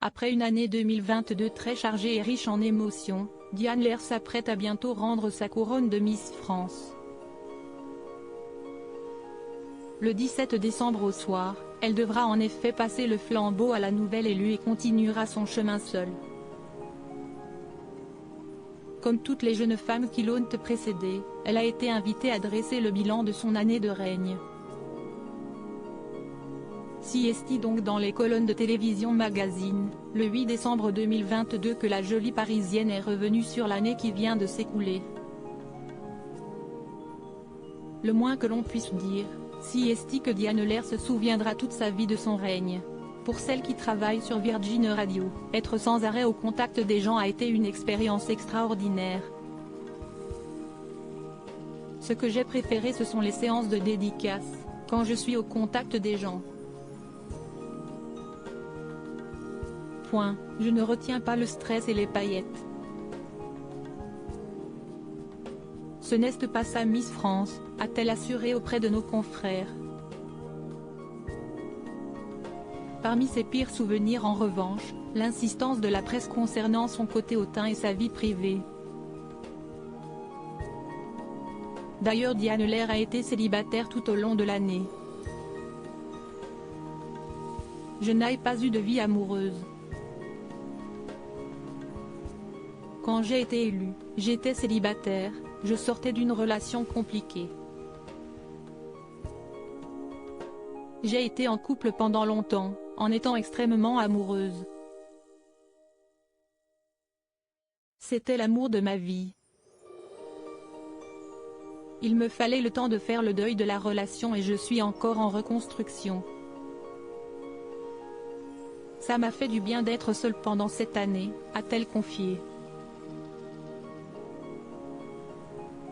Après une année 2022 très chargée et riche en émotions, Diane Lair s'apprête à bientôt rendre sa couronne de Miss France. Le 17 décembre au soir, elle devra en effet passer le flambeau à la nouvelle élue et continuera son chemin seule. Comme toutes les jeunes femmes qui l'ont précédée, elle a été invitée à dresser le bilan de son année de règne. Si est donc dans les colonnes de Télévision Magazine, le 8 décembre 2022 que la jolie Parisienne est revenue sur l'année qui vient de s'écouler. Le moins que l'on puisse dire, si est que Diane Lair se souviendra toute sa vie de son règne. Pour celle qui travaille sur Virgin Radio, être sans arrêt au contact des gens a été une expérience extraordinaire. Ce que j'ai préféré ce sont les séances de dédicaces, quand je suis au contact des gens. Je ne retiens pas le stress et les paillettes. Ce n'est pas ça Miss France, a-t-elle assuré auprès de nos confrères. Parmi ses pires souvenirs en revanche, l'insistance de la presse concernant son côté hautain et sa vie privée. D'ailleurs Diane Lair a été célibataire tout au long de l'année. Je n'ai pas eu de vie amoureuse. Quand j'ai été élue, j'étais célibataire, je sortais d'une relation compliquée. J'ai été en couple pendant longtemps, en étant extrêmement amoureuse. C'était l'amour de ma vie. Il me fallait le temps de faire le deuil de la relation et je suis encore en reconstruction. Ça m'a fait du bien d'être seule pendant cette année, a-t-elle confié.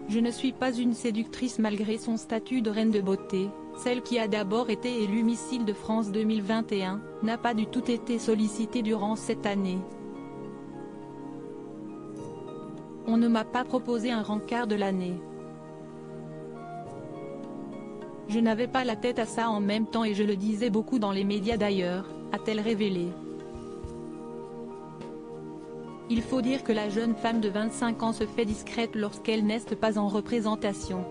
Je ne suis pas une séductrice malgré son statut de reine de beauté, celle qui a d'abord été élue Miss Île-de-France 2021, n'a pas du tout été sollicitée durant cette année. On ne m'a pas proposé un rencard de l'année. Je n'avais pas la tête à ça en même temps et je le disais beaucoup dans les médias d'ailleurs, a-t-elle révélé. Il faut dire que la jeune femme de 25 ans se fait discrète lorsqu'elle n'est pas en représentation.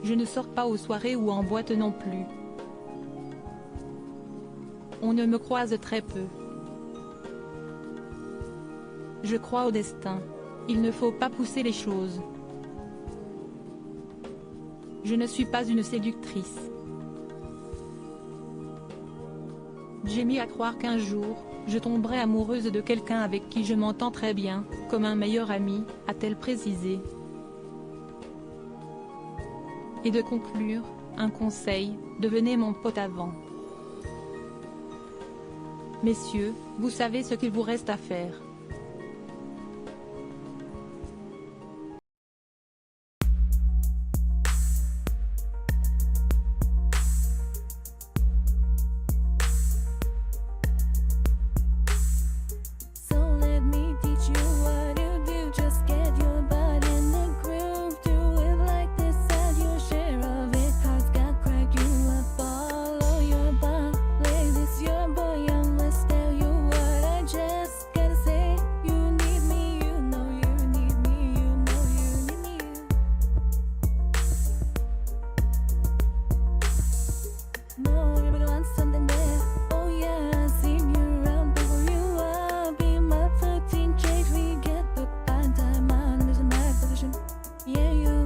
Je ne sors pas aux soirées ou en boîte non plus. On ne me croise très peu. Je crois au destin. Il ne faut pas pousser les choses. Je ne suis pas une séductrice. J'ai mis à croire qu'un jour, je tomberai amoureuse de quelqu'un avec qui je m'entends très bien, comme un meilleur ami, a-t-elle précisé. Et de conclure, un conseil, devenez mon pote avant. Messieurs, vous savez ce qu'il vous reste à faire. Yeah, you